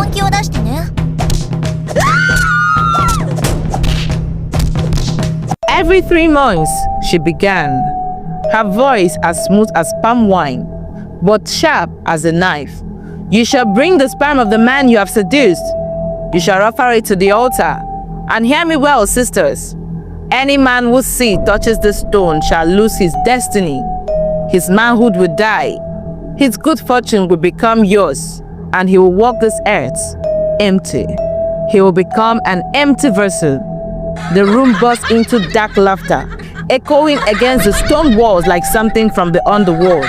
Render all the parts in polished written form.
本気を出してね。 Every 3 months, she began. Her voice as smooth as palm wine, but sharp as a knife. You shall bring the sperm of the man you have seduced. You shall offer it to the altar. And hear me well, sisters. Any man whose seed touches the stone shall lose his destiny. His manhood will die. His good fortune will become yours, and he will walk this earth empty. He will become an empty vessel. The room burst into dark laughter, echoing against the stone walls like something from the underworld.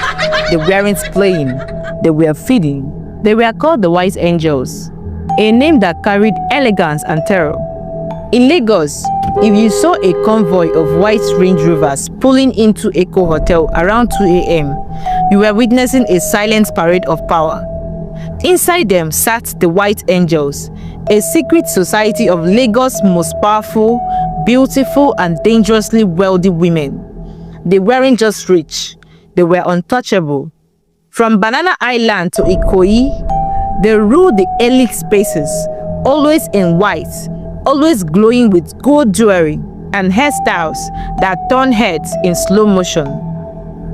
They weren't playing, they were feeding. They were called the White Angels, a name that carried elegance and terror. In Lagos, if you saw a convoy of white Range Rovers pulling into Echo Hotel around 2 a.m., you were witnessing a silent parade of power. Inside them sat the White Angels, a secret society of Lagos' most powerful, beautiful, and dangerously wealthy women. They weren't just rich, they were untouchable. From Banana Island to Ikoyi, they ruled the elite spaces, always in white, always glowing with gold jewelry and hairstyles that turn heads in slow motion.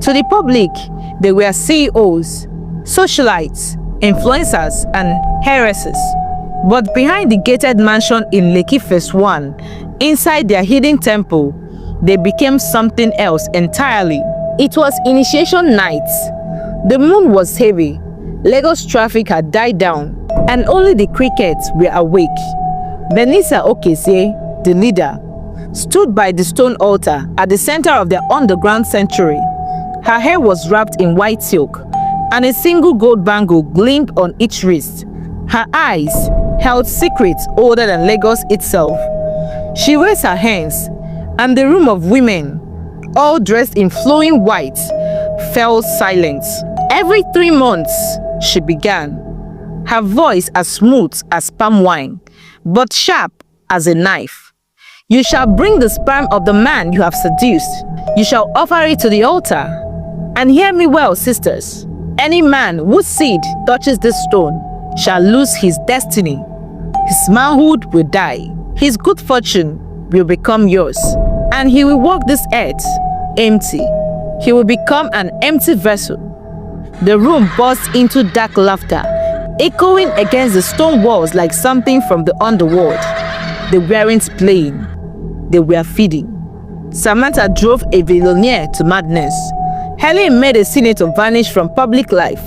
To the public, they were CEOs, socialites, influencers, and heiresses. But behind the gated mansion in Lekki Phase 1, inside their hidden temple, they became something else entirely. It was initiation night. The moon was heavy, Lagos traffic had died down, and only the crickets were awake. Benisa Okese, the leader, stood by the stone altar at the center of the underground sanctuary. Her hair was wrapped in white silk, and a single gold bangle gleamed on each wrist. Her eyes held secrets older than Lagos itself. She raised her hands, and the room of women, all dressed in flowing white, fell silent. Every 3 months, she began, her voice as smooth as palm wine, but sharp as a knife. You shall bring the sperm of the man you have seduced. You shall offer it to the altar. And hear me well, sisters. Any man whose seed touches this stone shall lose his destiny. His manhood will die. His good fortune will become yours. And he will walk this earth empty. He will become an empty vessel. The room burst into dark laughter, echoing against the stone walls like something from the underworld. They weren't playing, they were feeding. Samantha drove a billionaire to madness. Helen made a senator vanish from public life.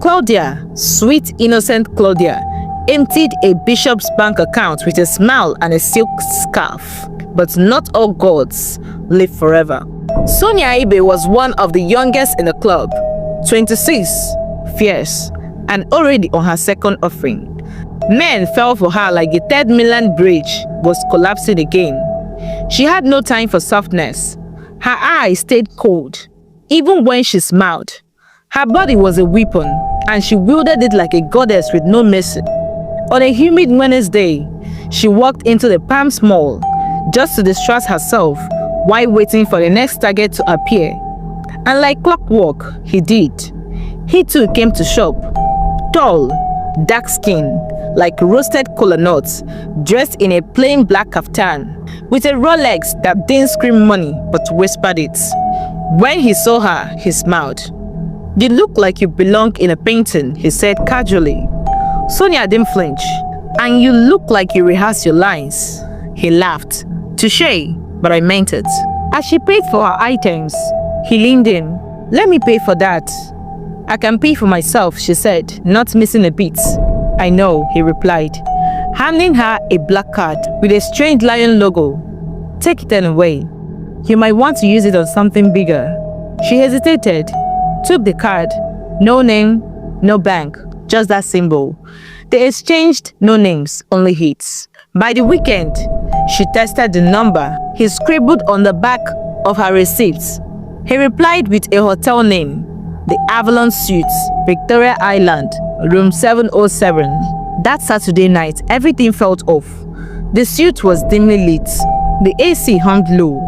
Claudia, sweet innocent Claudia, emptied a bishop's bank account with a smile and a silk scarf. But not all gods live forever. Sonia Ibe was one of the youngest in the club, 26, fierce, and already on her second offering. Men fell for her like the Third Mainland Bridge was collapsing again. She had no time for softness. Her eyes stayed cold, even when she smiled. Her body was a weapon, and she wielded it like a goddess with no mercy. On a humid Wednesday, she walked into the Palms Mall just to distract herself while waiting for the next target to appear. And like clockwork, he did. He too came to shop. Tall, dark-skinned, like roasted kola nuts, dressed in a plain black kaftan, with a Rolex that didn't scream money but whispered it. When he saw her, he smiled. "You look like you belong in a painting," he said casually. Sonia didn't flinch. "And you look like you rehearse your lines." He laughed. "Touché, but I meant it." As she paid for her items, he leaned in. "Let me pay for that." "I can pay for myself," she said, not missing a beat. "I know," he replied, handing her a black card with a strange lion logo. "Take it anyway. You might want to use it on something bigger." She hesitated, took the card. No name, no bank, just that symbol. They exchanged no names, only hits. By the weekend, she tested the number he scribbled on the back of her receipts. He replied with a hotel name, the Avalon Suites, Victoria Island, room 707. That Saturday night, everything felt off. The suite was dimly lit. The AC hummed low.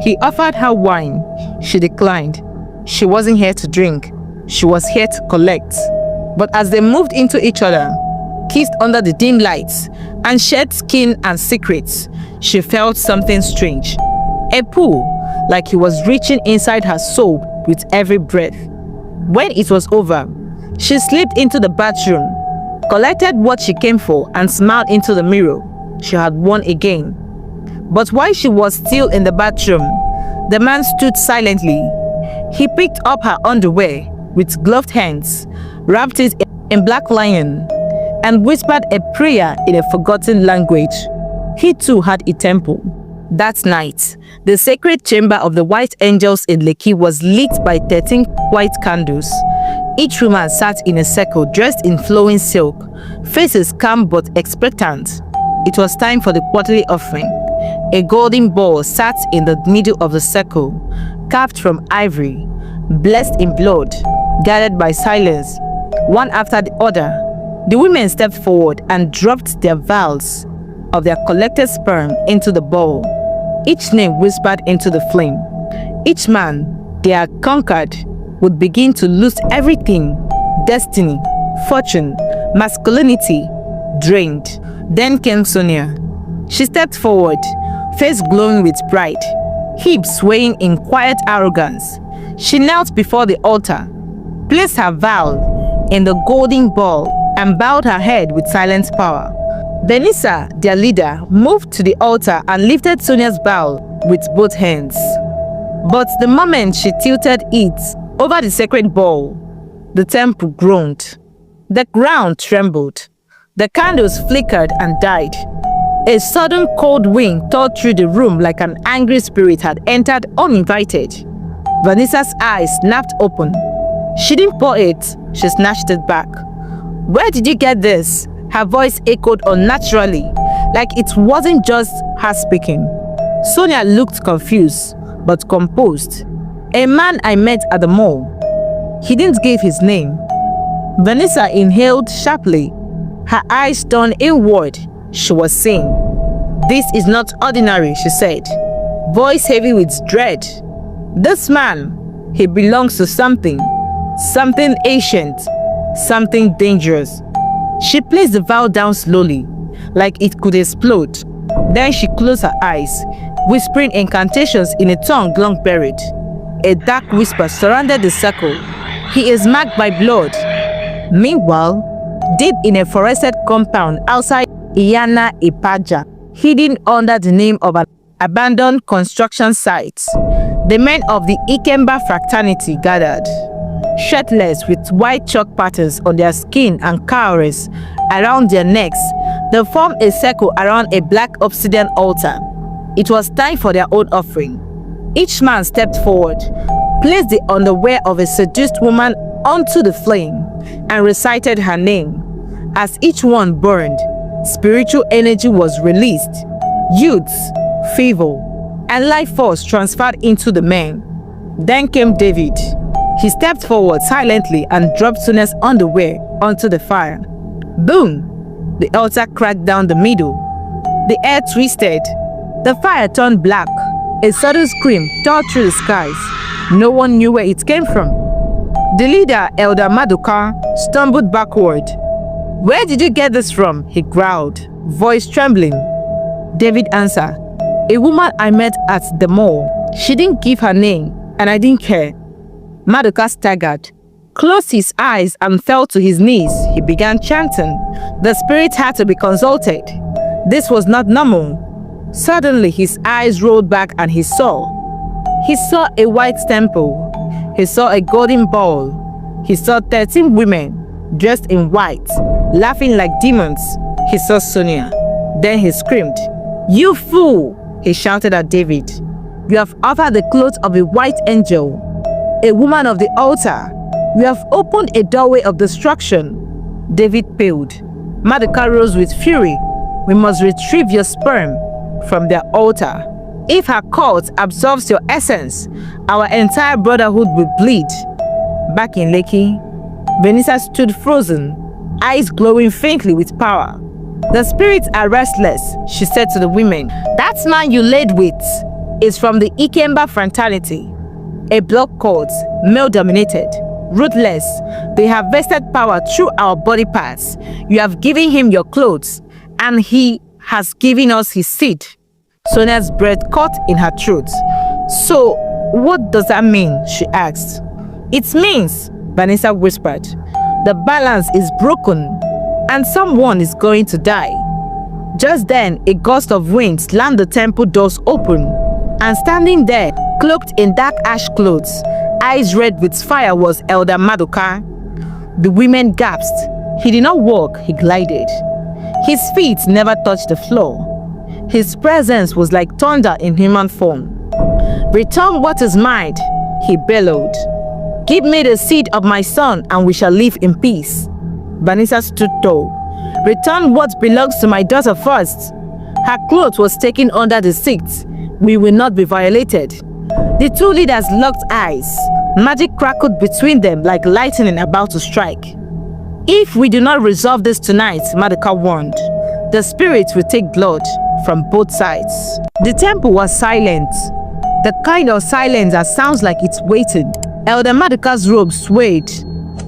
He offered her wine. She declined. She wasn't here to drink. She was here to collect. But as they moved into each other, kissed under the dim lights, and shared skin and secrets, she felt something strange. A pull, like he was reaching inside her soul with every breath. When it was over, she slipped into the bathroom, collected what she came for, and smiled into the mirror. She had won again. But while she was still in the bathroom, the man stood silently. He picked up her underwear with gloved hands, wrapped it in black lion, and whispered a prayer in a forgotten language. He too had a temple. That night, the sacred chamber of the white angels in Lekki was lit by 13 white candles. Each woman sat in a circle dressed in flowing silk, faces calm but expectant. It was time for the quarterly offering. A golden ball sat in the middle of the circle, carved from ivory, blessed in blood, guided by silence. One after the other, the women stepped forward and dropped their vials of their collected sperm into the bowl. Each name whispered into the flame. Each man they had conquered would begin to lose everything: destiny, fortune, masculinity, drained. Then came Sonia. She stepped forward, face glowing with pride, hips swaying in quiet arrogance. She knelt before the altar, placed her vial in the golden ball, and bowed her head with silent power. Vanessa, their leader, moved to the altar and lifted Sonia's bowl with both hands. But the moment she tilted it over the sacred bowl, the temple groaned. The ground trembled. The candles flickered and died. A sudden cold wind tore through the room like an angry spirit had entered uninvited. Vanessa's eyes snapped open. She didn't pour it, she snatched it back. "Where did you get this?" Her voice echoed unnaturally, like it wasn't just her speaking. Sonia looked confused, but composed. "A man I met at the mall. He didn't give his name." Vanessa inhaled sharply. Her eyes turned inward. She was saying, "This is not ordinary," she said, voice heavy with dread. "This man, he belongs to something ancient, something dangerous." She placed the vial down slowly, like it could explode. Then she closed her eyes, whispering incantations in a tongue long buried. A dark whisper surrounded the circle. "He is marked by blood." Meanwhile, deep in a forested compound outside Iyana Ipaja, hidden under the name of an abandoned construction site, the men of the Ikemba fraternity gathered. Shirtless with white chalk patterns on their skin and cowries around their necks, they formed a circle around a black obsidian altar. It was time for their own offering. Each man stepped forward, placed the underwear of a seduced woman onto the flame, and recited her name. As each one burned, spiritual energy was released. Youth, favor, and life force transferred into the men. Then came David. He stepped forward silently and dropped Sonia's underwear onto the fire. Boom! The altar cracked down the middle. The air twisted. The fire turned black. A sudden scream tore through the skies. No one knew where it came from. The leader, Elder Maduka, stumbled backward. "Where did you get this from?" he growled, voice trembling. David answered, "A woman I met at the mall. She didn't give her name, and I didn't care." Maduka staggered, closed his eyes, and fell to his knees. He began chanting. The spirit had to be consulted. This was not normal. Suddenly, his eyes rolled back and he saw a white temple. He saw a golden ball. He saw 13 women dressed in white, laughing like demons. He saw Sonia. Then he screamed, "You fool!" He shouted at David. "You have offered the clothes of a white angel, a woman of the altar. You have opened a doorway of destruction." David paled. Maduka rose with fury. "We must retrieve your sperm from their altar. If her cult absorbs your essence, our entire brotherhood will bleed." Back in Lekki, Vanessa stood frozen, eyes glowing faintly with power. "The spirits are restless," she said to the women. "That man you laid with is from the Ikemba fraternity, a block cult, male-dominated. ruthless. They have vested power through our body parts. You have given him your clothes, and he has given us his seed. Sonia's breath caught in her throat. So, what does that mean? She asked. It means, Vanessa whispered, the balance is broken, and someone is going to die. Just then, a gust of wind slammed the temple doors open, and standing there, cloaked in dark ash clothes, eyes red with fire, was Elder Maduka. The women gasped. He did not walk, he glided. His feet never touched the floor. His presence was like thunder in human form. Return what is mine, he bellowed. Give me the seed of my son, and we shall live in peace. Vanessa stood tall. Return what belongs to my daughter first. Her cloth was taken under the seat. We will not be violated. The two leaders locked eyes. Magic crackled between them like lightning about to strike. If we do not resolve this tonight, Maduka warned, the spirits will take blood from both sides. The temple was silent. The kind of silence that sounds like it's waiting. Elder Maduka's robe swayed,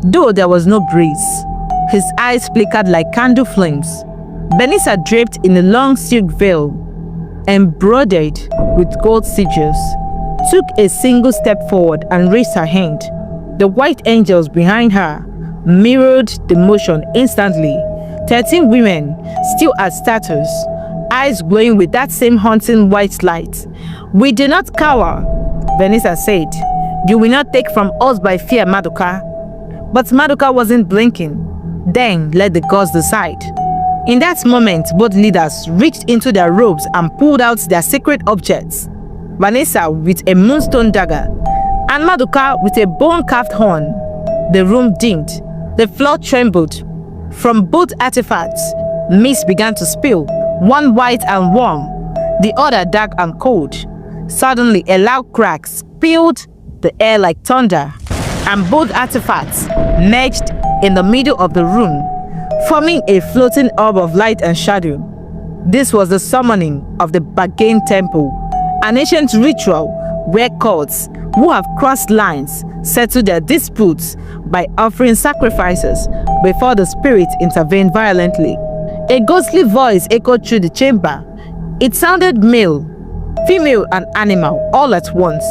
though there was no breeze. His eyes flickered like candle flames. Vanessa, draped in a long silk veil, embroidered with gold sigils, took a single step forward and raised her hand. The white angels behind her mirrored the motion instantly. 13 women, still at status, eyes glowing with that same haunting white light. We do not cower, Vanessa said. You will not take from us by fear, Maduka. But Maduka wasn't blinking. Then let the gods decide. In that moment, both leaders reached into their robes and pulled out their sacred objects. Vanessa with a moonstone dagger, and Maduka with a bone-carved horn. The room dimmed. The floor trembled. From both artifacts, mist began to spill, one white and warm, the other dark and cold. Suddenly, a loud crack spilled the air like thunder, and both artifacts merged in the middle of the room, forming a floating orb of light and shadow. This was the summoning of the Bargain Temple, an ancient ritual where cults who have crossed lines settle their disputes by offering sacrifices before the spirits intervene violently. A ghostly voice echoed through the chamber. It sounded male, female, and animal all at once.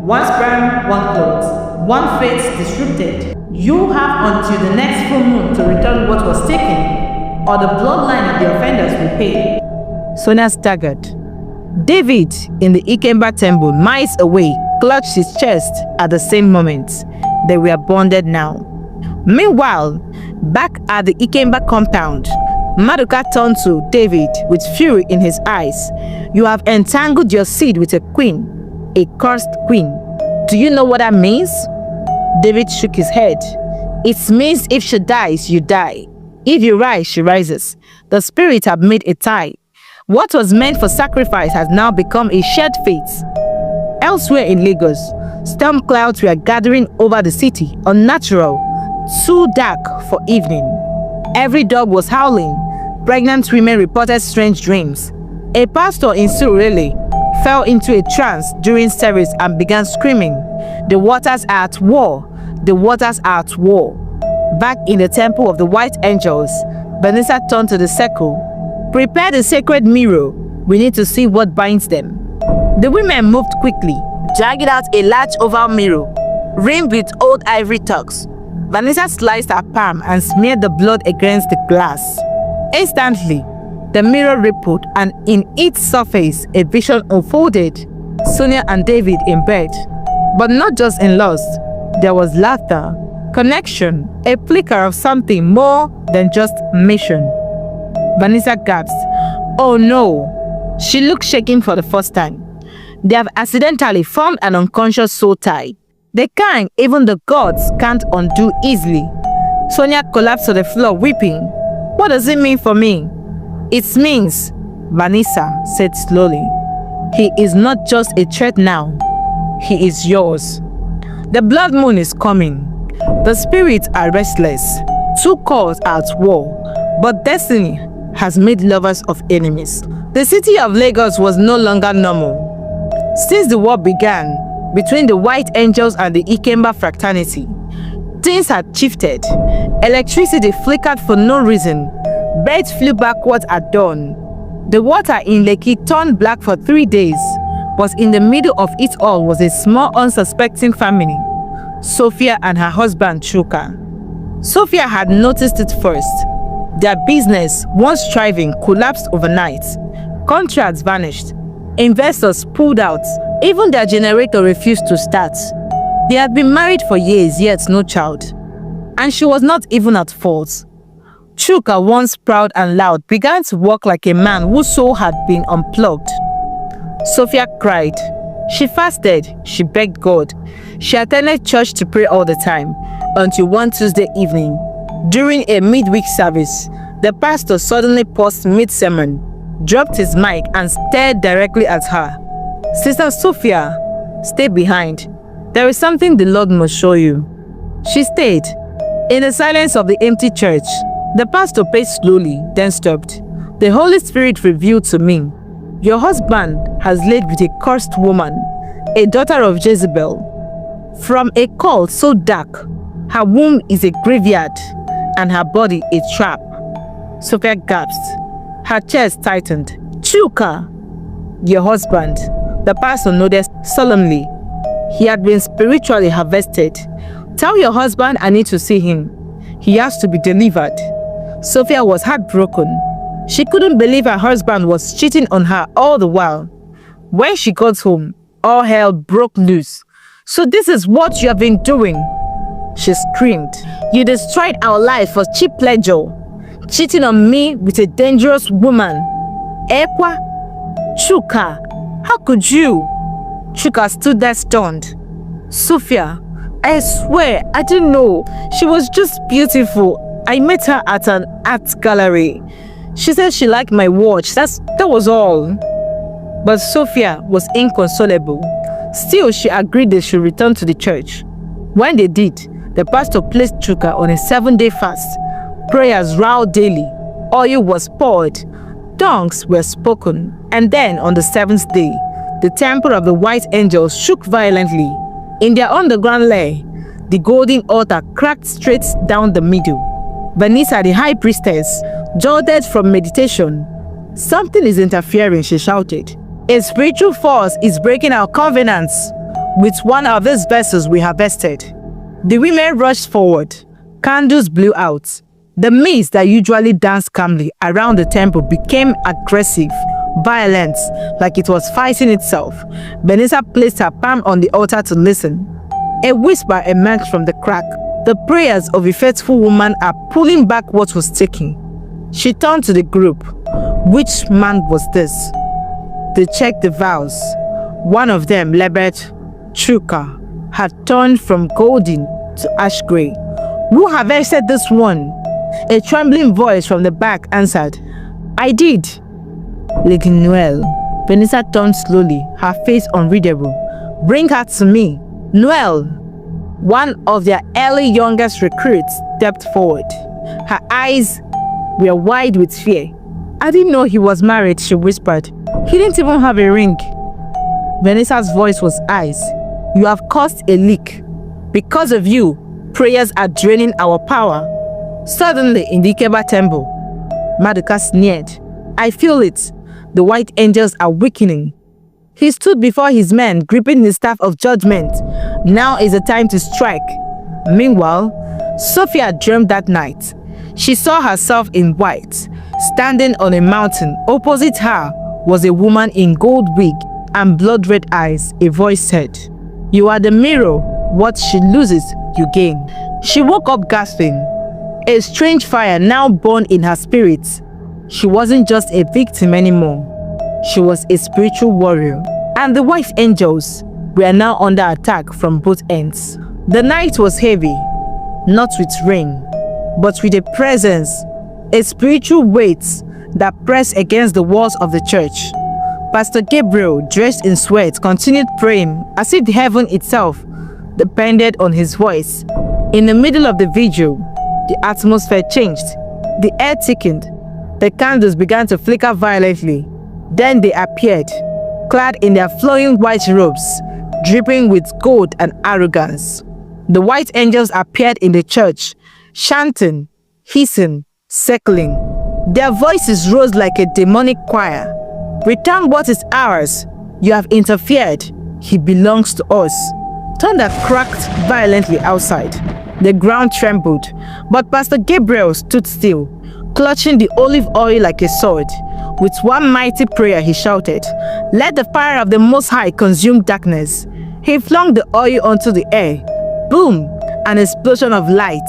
One sperm, one cloth, one fate disrupted. You have until the next full moon to return what was taken, or the bloodline of the offenders will pay. Sonia staggered. David, in the Ikemba temple, miles away, clutched his chest at the same moment. They were bonded now. Meanwhile, back at the Ikemba compound, Maduka turned to David with fury in his eyes. You have entangled your seed with a queen, a cursed queen. Do you know what that means? David shook his head. It means if she dies, you die. If you rise, she rises. The spirits have made a tie. What was meant for sacrifice has now become a shared fate. Elsewhere in Lagos, storm clouds were gathering over the city, unnatural, too dark for evening. Every dog was howling. Pregnant women reported strange dreams. A pastor in Surulere fell into a trance during service and began screaming, "The waters are at war! The waters are at war!" Back in the temple of the white angels, Vanessa turned to the circle. Prepare the sacred mirror. We need to see what binds them. The women moved quickly, dragging out a large oval mirror, rimmed with old ivory tucks. Vanessa sliced her palm and smeared the blood against the glass. Instantly, the mirror rippled, and in its surface, a vision unfolded. Sonia and David in bed. But not just in lust. There was laughter, connection, a flicker of something more than just mission. Vanessa gasped. Oh no! She looked shaking for the first time. They have accidentally formed an unconscious soul tie. The kind even the gods can't undo easily. Sonia collapsed to the floor, weeping. What does it mean for me? It means, Vanessa said slowly, he is not just a threat now. He is yours. The blood moon is coming. The spirits are restless. Two cause are at war, but destiny has made lovers of enemies. The city of Lagos was no longer normal. Since the war began between the white angels and the Ikemba fraternity, Things had shifted. Electricity flickered for no reason. Birds flew backwards at dawn. The water in Lekki turned black for 3 days. But in the middle of it all was a small unsuspecting family. Sophia and her husband Chuka. Sophia had noticed it first. Their business, once thriving, collapsed overnight. Contracts vanished. Investors pulled out. Even their generator refused to start. They had been married for years, yet no child. And she was not even at fault. Chuka, once proud and loud, began to walk like a man whose soul had been unplugged. Sophia cried. She fasted. She begged God. She attended church to pray all the time, until one Tuesday evening, during a midweek service, the pastor suddenly paused mid-sermon, dropped his mic and stared directly at her. Sister Sophia, stay behind. There is something the Lord must show you. She stayed. In the silence of the empty church, the pastor paced slowly, then stopped. The Holy Spirit revealed to me, your husband has laid with a cursed woman, a daughter of Jezebel. From a cult so dark, her womb is a graveyard and her body a trap. Sophia gasped. Her chest tightened. Chuka, your husband. The pastor nodded solemnly. He had been spiritually harvested. Tell your husband I need to see him. He has to be delivered. Sophia was heartbroken. She couldn't believe her husband was cheating on her all the while. When she got home, all hell broke loose. So this is what you have been doing? She screamed. You destroyed our life for cheap pleasure. Cheating on me with a dangerous woman. Ekwa? Chuka, how could you? Chuka stood there stunned. Sophia, I swear, I didn't know. She was just beautiful. I met her at an art gallery. She said she liked my watch. That was all. But Sophia was inconsolable. Still, she agreed they should return to the church. When they did, the pastor placed Chuka on a 7-day fast. Prayers roared daily. Oil was poured. Tongues were spoken. And then, on the 7th day, the temple of the white angels shook violently. In their underground lair, the golden altar cracked straight down the middle. Vanessa, the high priestess, jolted from meditation. Something is interfering, she shouted. A spiritual force is breaking our covenants with one of these vessels we harvested. The women rushed forward. Candles blew out. The mist that usually danced calmly around the temple became aggressive, violent, like it was fighting itself. Vanessa placed her palm on the altar to listen. A whisper emerged from the crack. The prayers of a faithful woman are pulling back what was taken. She turned to the group. Which man was this? They checked the vows. One of them, labeled Chuka, had turned from golden to ash gray. Who harvested this one? A trembling voice from the back answered, I did. Lady Noel. Vanessa turned slowly, her face unreadable. Bring her to me. Noel. One of their early youngest recruits stepped forward. Her eyes were wide with fear. I didn't know he was married, she whispered. He didn't even have a ring. Vanessa's voice was ice. You have caused a leak. Because of you, prayers are draining our power. Suddenly, in the Ikeba temple, Maduka sneered. I feel it. The white angels are weakening. He stood before his men, gripping his staff of judgment. Now is the time to strike. Meanwhile, Sophia dreamed that night. She saw herself in white, standing on a mountain. Opposite her was a woman in gold wig and blood-red eyes. A voice said, You are the mirror. What she loses, you gain. She woke up gasping. A strange fire now burned in her spirit. She wasn't just a victim anymore. She was a spiritual warrior. And the white angels were now under attack from both ends. The night was heavy, not with rain, but with a presence, a spiritual weight that pressed against the walls of the church. Pastor Gabriel, dressed in sweat, continued praying as if heaven itself depended on his voice. In the middle of the vigil, the atmosphere changed. The air thickened. The candles began to flicker violently. Then they appeared, clad in their flowing white robes, dripping with gold and arrogance. The white angels appeared in the church, chanting, hissing, circling. Their voices rose like a demonic choir. "Return what is ours. You have interfered. He belongs to us." Thunder cracked violently outside. The ground trembled, but Pastor Gabriel stood still, clutching the olive oil like a sword. With one mighty prayer, he shouted, "Let the fire of the Most High consume darkness." He flung the oil onto the air. Boom! An explosion of light.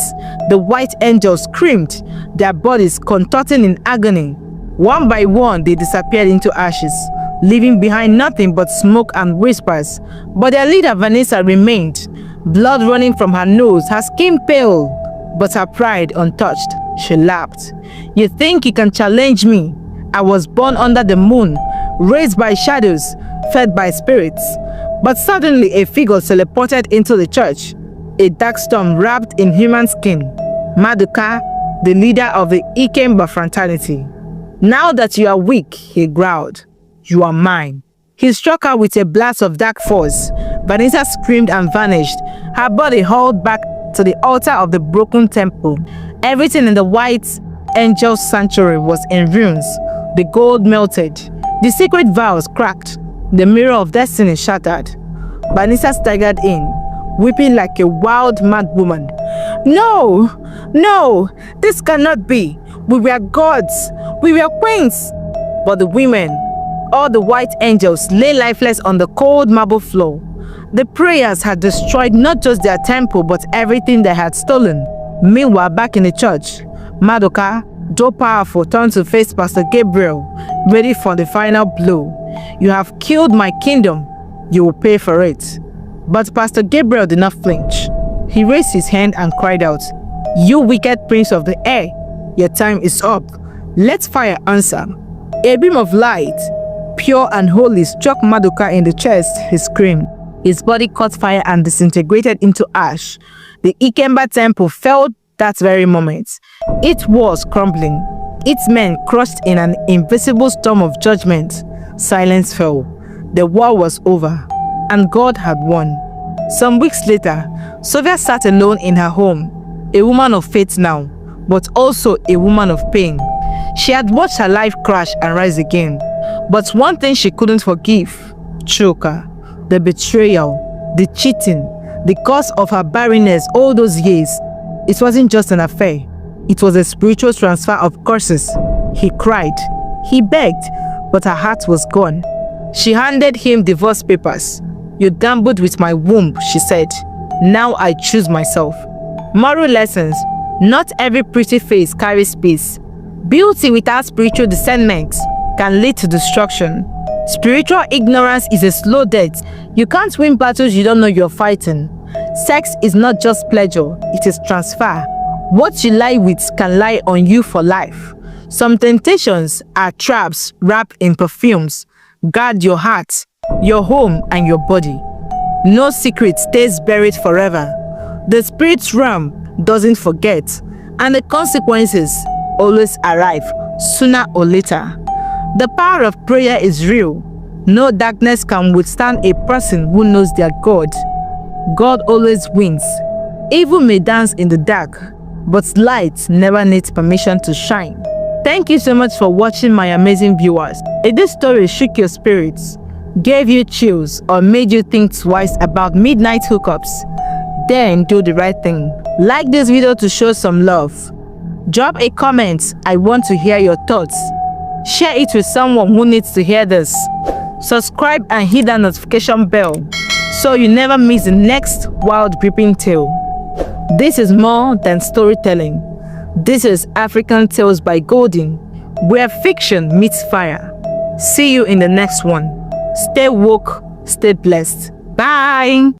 The white angels screamed, their bodies contorting in agony. One by one, they disappeared into ashes, leaving behind nothing but smoke and whispers. But their leader, Vanessa, remained, blood running from her nose, her skin pale, but her pride untouched. She laughed. "You think you can challenge me? I was born under the moon, raised by shadows, fed by spirits." But suddenly a figure teleported into the church, a dark storm wrapped in human skin. Maduka, the leader of the Ikemba fraternity. "Now that you are weak," he growled, "you are mine." He struck her with a blast of dark force. Vanessa screamed and vanished, her body hauled back to the altar of the broken temple. Everything in the white angel sanctuary was in ruins. The gold melted. The sacred vows cracked. The mirror of destiny shattered. Vanessa staggered in, weeping like a wild mad woman. "No! No! This cannot be! We were gods! We were queens!" But the women, all the white angels, lay lifeless on the cold marble floor. The prayers had destroyed not just their temple, but everything they had stolen. Meanwhile, back in the church, Madoka, though powerful, turned to face Pastor Gabriel, ready for the final blow. "You have killed my kingdom. You will pay for it." But Pastor Gabriel did not flinch. He raised his hand and cried out, "You wicked prince of the air, your time is up. Let fire answer." A beam of light, pure and holy, struck Madoka in the chest. He screamed. His body caught fire and disintegrated into ash. The Ikemba temple fell that very moment. It was crumbling, its men crushed in an invisible storm of judgment. Silence fell. The war was over, and God had won. Some weeks later, Sonia sat alone in her home, a woman of faith now, but also a woman of pain. She had watched her life crash and rise again, but one thing she couldn't forgive: Choka, the betrayal, the cheating, the cause of her barrenness all those years. It wasn't just an affair, it was a spiritual transfer of curses. He cried, he begged, but her heart was gone. She handed him divorce papers. "You gambled with my womb," she said. "Now I choose myself." Moral lessons: not every pretty face carries peace. Beauty without spiritual discernment can lead to destruction. Spiritual ignorance is a slow death. You can't win battles you don't know you're fighting. Sex is not just pleasure, it is transfer. What you lie with can lie on you for life. Some temptations are traps wrapped in perfumes. Guard your heart, your home, and your body. No secret stays buried forever. The spirit's realm doesn't forget, and the consequences always arrive sooner or later. The power of prayer is real. No darkness can withstand a person who knows their God. God always wins. Evil may dance in the dark, but light never needs permission to shine. Thank you so much for watching, my amazing viewers. If this story shook your spirits, gave you chills, or made you think twice about midnight hookups, then do the right thing. Like this video to show some love. Drop a comment. I want to hear your thoughts. Share it with someone who needs to hear this. Subscribe and hit that notification bell so you never miss the next wild gripping tale. This is more than storytelling. This is African Tales by Golden, where fiction meets fire. See you in the next one. Stay woke, stay blessed. Bye.